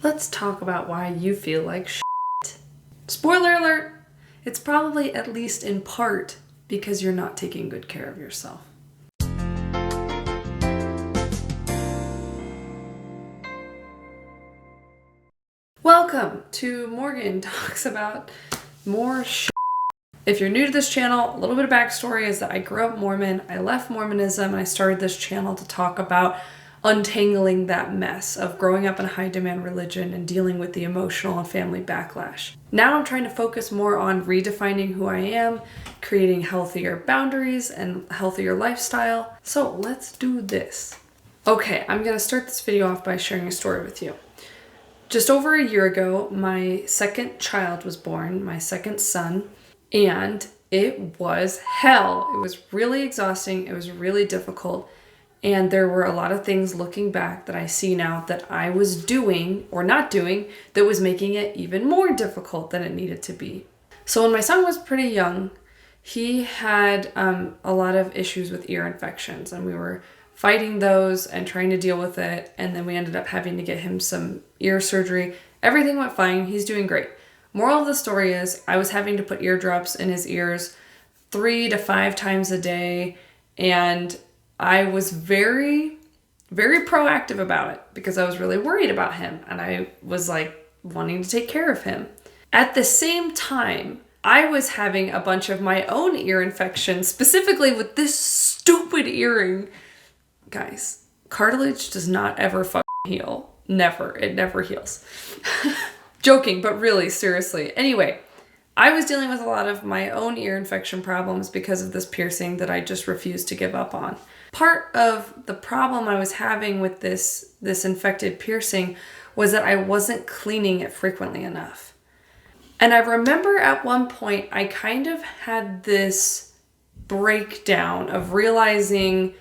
Let's talk about why you feel like shit. Spoiler alert, it's probably at least in part because you're not taking good care of yourself. Welcome to Morgan Talks About More Shit. If you're new to this channel, a little bit of backstory is that I grew up Mormon, I left Mormonism, and I started this channel to talk about untangling that mess of growing up in a high demand religion and dealing with the emotional and family backlash. Now I'm trying to focus more on redefining who I am, creating healthier boundaries and healthier lifestyle. So let's do this. Okay, I'm gonna start this video off by sharing a story with you. Just over a year ago, my second child was born, my second son, and it was hell. It was really exhausting. It was really difficult. And there were a lot of things looking back that I see now that I was doing or not doing that was making it even more difficult than it needed to be. So when my son was pretty young, he had a lot of issues with ear infections, and we were fighting those and trying to deal with it. And then we ended up having to get him some ear surgery. Everything went fine. He's doing great. Moral of the story is I was having to put eardrops in his ears 3 to 5 times a day. And I was very, very proactive about it because I was really worried about him. And I was like wanting to take care of him. At the same time, I was having a bunch of my own ear infections, specifically with this stupid earring. Guys, cartilage does not ever heal. Never. It never heals. Joking, but really, seriously. Anyway, I was dealing with a lot of my own ear infection problems because of this piercing that I just refused to give up on. Part of the problem I was having with this infected piercing was that I wasn't cleaning it frequently enough. And I remember at one point, I kind of had this breakdown of realizing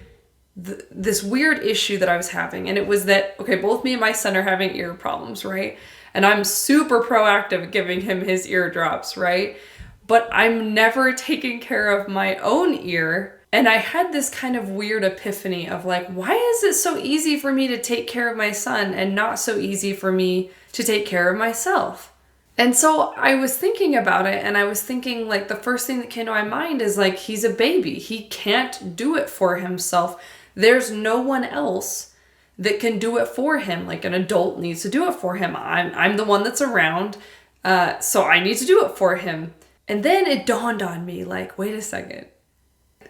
this weird issue that I was having. And it was that, okay, both me and my son are having ear problems, right? And I'm super proactive at giving him his ear drops, right? But I'm never taking care of my own ear. And I had this kind of weird epiphany of like, why is it so easy for me to take care of my son and not so easy for me to take care of myself? And so I was thinking about it, and I was thinking like the first thing that came to my mind is like, he's a baby. He can't do it for himself. There's no one else that can do it for him. Like an adult needs to do it for him. I'm the one that's around, so I need to do it for him. And then it dawned on me like, wait a second.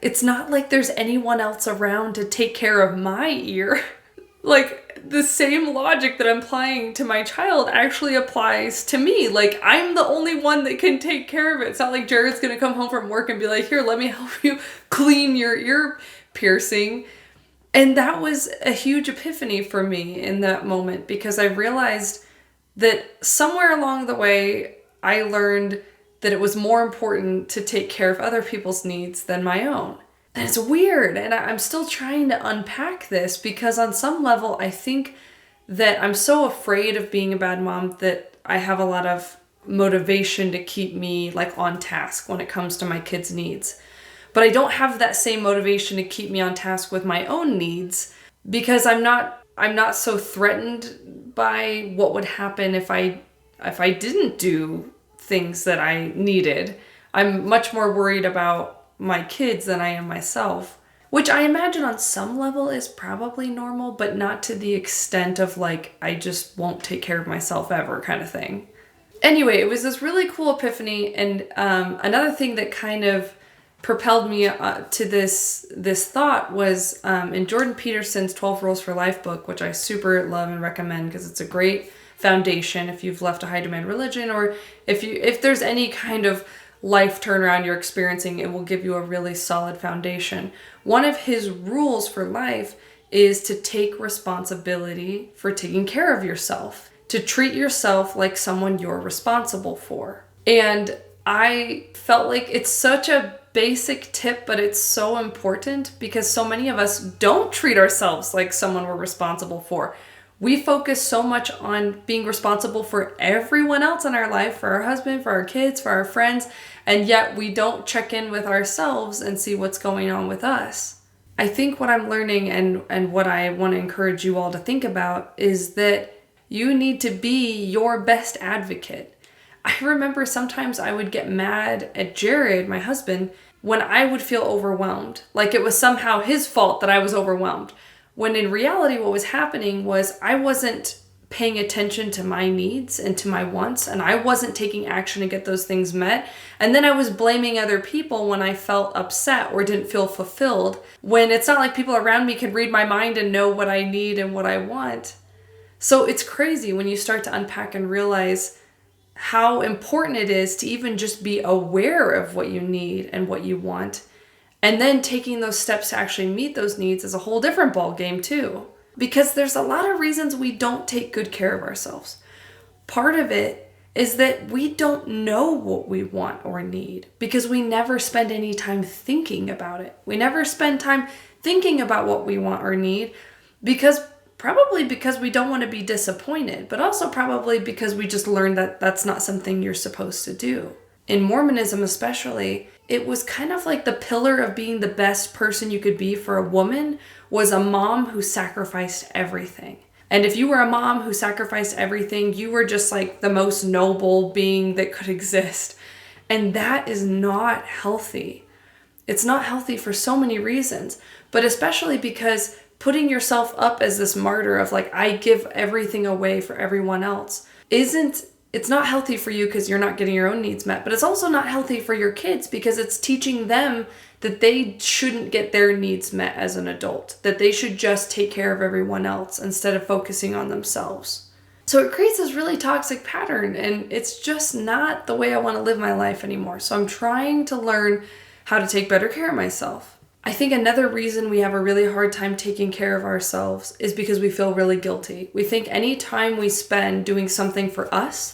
It's not like there's anyone else around to take care of my ear. Like the same logic that I'm applying to my child actually applies to me. Like I'm the only one that can take care of it. It's not like Jared's gonna come home from work and be like, here, let me help you clean your ear piercing. And that was a huge epiphany for me in that moment, because I realized that somewhere along the way, I learned that it was more important to take care of other people's needs than my own. And it's weird. And I'm still trying to unpack this because on some level, I think that I'm so afraid of being a bad mom that I have a lot of motivation to keep me like on task when it comes to my kids' needs. But I don't have that same motivation to keep me on task with my own needs because I'm not so threatened by what would happen if I didn't do things that I needed. I'm much more worried about my kids than I am myself, which I imagine on some level is probably normal, but not to the extent of like, I just won't take care of myself ever kind of thing. Anyway, it was this really cool epiphany. And another thing that kind of propelled me to this thought was in Jordan Peterson's 12 Rules for Life book, which I super love and recommend because it's a great foundation if you've left a high demand religion, or if there's any kind of life turnaround you're experiencing, it will give you a really solid foundation. One of his rules for life is to take responsibility for taking care of yourself, to treat yourself like someone you're responsible for. And I felt like it's such a basic tip, but it's so important because so many of us don't treat ourselves like someone we're responsible for. We focus so much on being responsible for everyone else in our life, for our husband, for our kids, for our friends, and yet we don't check in with ourselves and see what's going on with us. I think what I'm learning and what I want to encourage you all to think about is that You need to be your best advocate. I remember sometimes I would get mad at Jared, my husband, when I would feel overwhelmed. Like it was somehow his fault that I was overwhelmed. When in reality, what was happening was I wasn't paying attention to my needs and to my wants, and I wasn't taking action to get those things met. And then I was blaming other people when I felt upset or didn't feel fulfilled, when it's not like people around me could read my mind and know what I need and what I want. So it's crazy when you start to unpack and realize how important it is to even just be aware of what you need and what you want. And then taking those steps to actually meet those needs is a whole different ball game too. Because there's a lot of reasons we don't take good care of ourselves. Part of it is that we don't know what we want or need because we never spend any time thinking about it. We never spend time thinking about what we want or need probably because we don't want to be disappointed, but also probably because we just learned that that's not something you're supposed to do. In Mormonism especially, it was kind of like the pillar of being the best person you could be for a woman was a mom who sacrificed everything. And if you were a mom who sacrificed everything, you were just like the most noble being that could exist. And that is not healthy. It's not healthy for so many reasons, but especially because putting yourself up as this martyr of like, I give everything away for everyone else it's not healthy for you because you're not getting your own needs met, but it's also not healthy for your kids because it's teaching them that they shouldn't get their needs met as an adult, that they should just take care of everyone else instead of focusing on themselves. So it creates this really toxic pattern, and it's just not the way I want to live my life anymore. So I'm trying to learn how to take better care of myself. I think another reason we have a really hard time taking care of ourselves is because we feel really guilty. We think any time we spend doing something for us,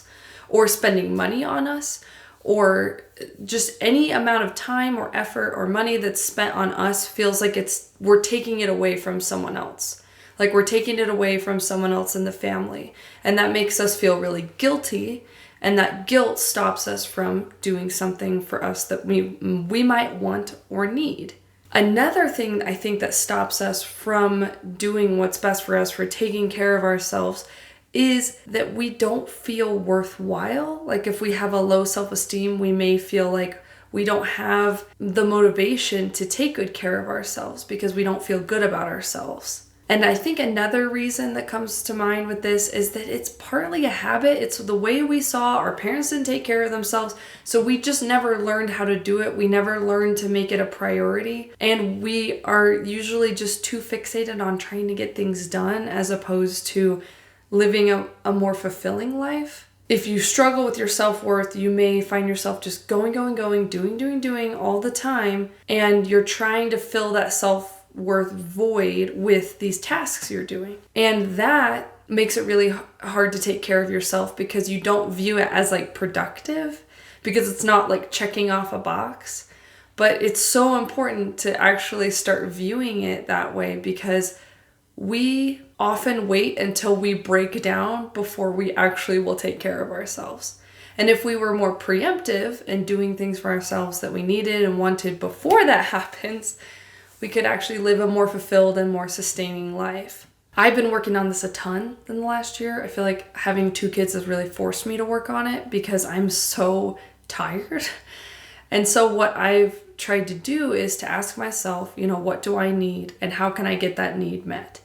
or spending money on us, or just any amount of time or effort or money that's spent on us feels like we're taking it away from someone else. Like we're taking it away from someone else in the family. And that makes us feel really guilty. And that guilt stops us from doing something for us that we might want or need. Another thing I think that stops us from doing what's best for us, for taking care of ourselves, is that we don't feel worthwhile. Like if we have a low self-esteem, we may feel like we don't have the motivation to take good care of ourselves because we don't feel good about ourselves. And I think another reason that comes to mind with this is that it's partly a habit. It's the way we saw our parents didn't take care of themselves, so we just never learned how to do it. We never learned to make it a priority. And we are usually just too fixated on trying to get things done as opposed to living a more fulfilling life. If you struggle with your self-worth, you may find yourself just going, doing all the time, and you're trying to fill that self-worth void with these tasks you're doing. And that makes it really hard to take care of yourself because you don't view it as like productive, because it's not like checking off a box. But it's so important to actually start viewing it that way because we often wait until we break down before we actually will take care of ourselves. And if we were more preemptive and doing things for ourselves that we needed and wanted before that happens, we could actually live a more fulfilled and more sustaining life. I've been working on this a ton in the last year. I feel like having 2 kids has really forced me to work on it because I'm so tired. And so what I've tried to do is to ask myself, what do I need and how can I get that need met?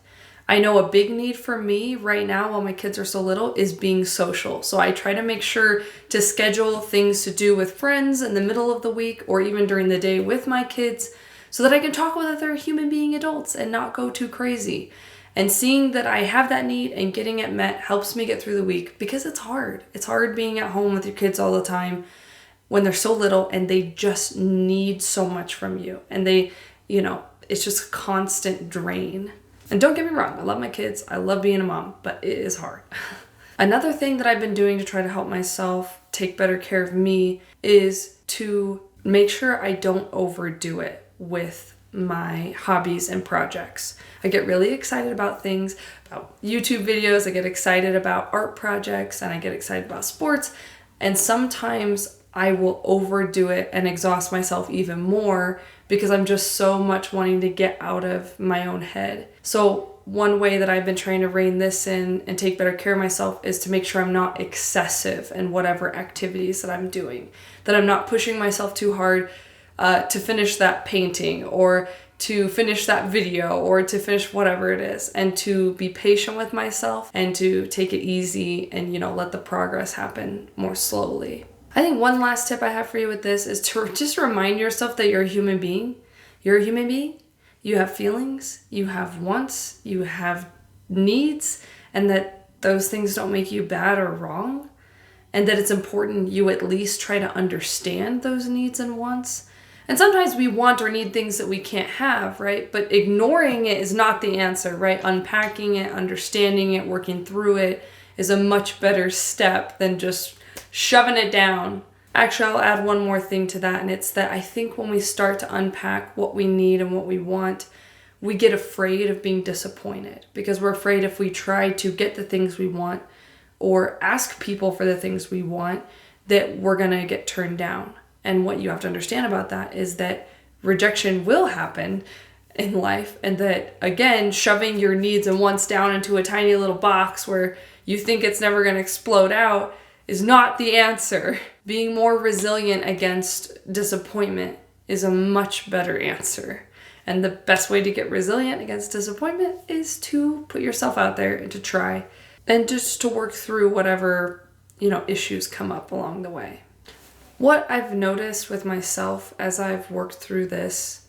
I know a big need for me right now while my kids are so little is being social. So I try to make sure to schedule things to do with friends in the middle of the week or even during the day with my kids so that I can talk with other human being adults and not go too crazy. And seeing that I have that need and getting it met helps me get through the week because it's hard. It's hard being at home with your kids all the time when they're so little and they just need so much from you. And it's just a constant drain. And don't get me wrong, I love my kids. I love being a mom, but it is hard. Another thing that I've been doing to try to help myself take better care of me is to make sure I don't overdo it with my hobbies and projects. I get really excited about things, about YouTube videos. I get excited about art projects and I get excited about sports. And sometimes I will overdo it and exhaust myself even more because I'm just so much wanting to get out of my own head. So one way that I've been trying to rein this in and take better care of myself is to make sure I'm not excessive in whatever activities that I'm doing, that I'm not pushing myself too hard to finish that painting or to finish that video or to finish whatever it is, and to be patient with myself and to take it easy and, let the progress happen more slowly. I think one last tip I have for you with this is to just remind yourself that you're a human being. You're a human being. You have feelings, you have wants, you have needs, and that those things don't make you bad or wrong, and that it's important you at least try to understand those needs and wants. And sometimes we want or need things that we can't have, right? But ignoring it is not the answer, right? Unpacking it, understanding it, working through it is a much better step than just shoving it down. Actually, I'll add one more thing to that, and it's that I think when we start to unpack what we need and what we want, we get afraid of being disappointed because we're afraid if we try to get the things we want or ask people for the things we want, that we're going to get turned down. And what you have to understand about that is that rejection will happen in life, and that, again, shoving your needs and wants down into a tiny little box where you think it's never going to explode out is not the answer. Being more resilient against disappointment is a much better answer. And the best way to get resilient against disappointment is to put yourself out there and to try and just to work through whatever, issues come up along the way. What I've noticed with myself as I've worked through this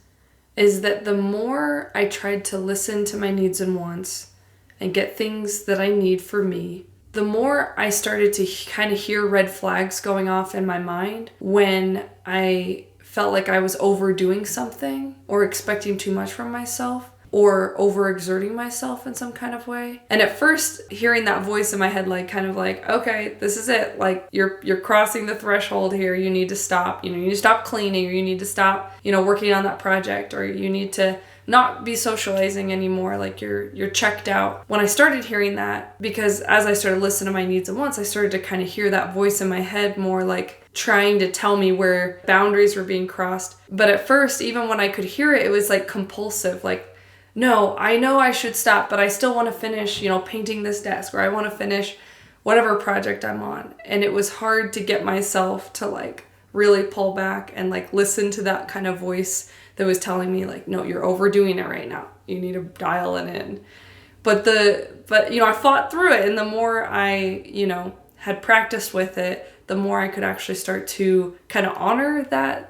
is that the more I tried to listen to my needs and wants and get things that I need for me, the more I started to kind of hear red flags going off in my mind when I felt like I was overdoing something or expecting too much from myself or overexerting myself in some kind of way. And at first, hearing that voice in my head, okay, this is it. Like, you're crossing the threshold here. You need to stop. You need to stop cleaning, or you need to stop, working on that project, or you need to not be socializing anymore. Like, you're checked out. When I started hearing that, because as I started listening to my needs and wants, I started to kind of hear that voice in my head more like trying to tell me where boundaries were being crossed. But at first, even when I could hear it, it was like compulsive, like, no, I know I should stop, but I still want to finish, painting this desk, or I want to finish whatever project I'm on. And it was hard to get myself to really pull back and listen to that kind of voice that was telling me no, you're overdoing it right now. You need to dial it in. But I fought through it, and the more I, had practiced with it, the more I could actually start to kind of honor that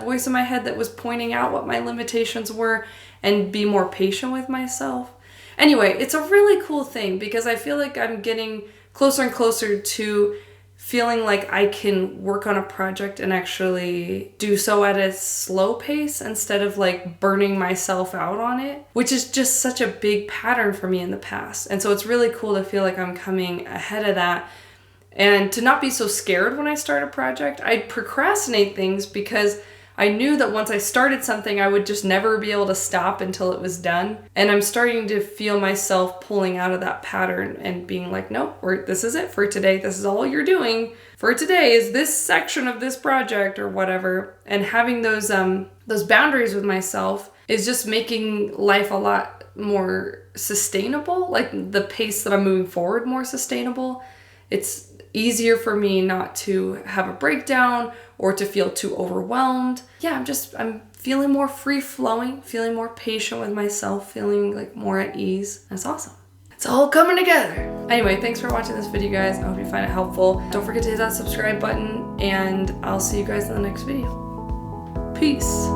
voice in my head that was pointing out what my limitations were and be more patient with myself. Anyway, it's a really cool thing because I feel like I'm getting closer and closer to feeling like I can work on a project and actually do so at a slow pace instead of burning myself out on it, which is just such a big pattern for me in the past. And so it's really cool to feel like I'm coming ahead of that and to not be so scared when I start a project. I'd procrastinate things because I knew that once I started something, I would just never be able to stop until it was done. And I'm starting to feel myself pulling out of that pattern and being like, nope, this is it for today. This is all you're doing for today is this section of this project or whatever. And having those boundaries with myself is just making life a lot more sustainable, like the pace that I'm moving forward more sustainable. It's easier for me not to have a breakdown or to feel too overwhelmed. Yeah, I'm feeling more free-flowing, feeling more patient with myself, feeling more at ease. That's awesome. It's all coming together. Anyway, thanks for watching this video, guys. I hope you find it helpful. Don't forget to hit that subscribe button, and I'll see you guys in the next video. Peace.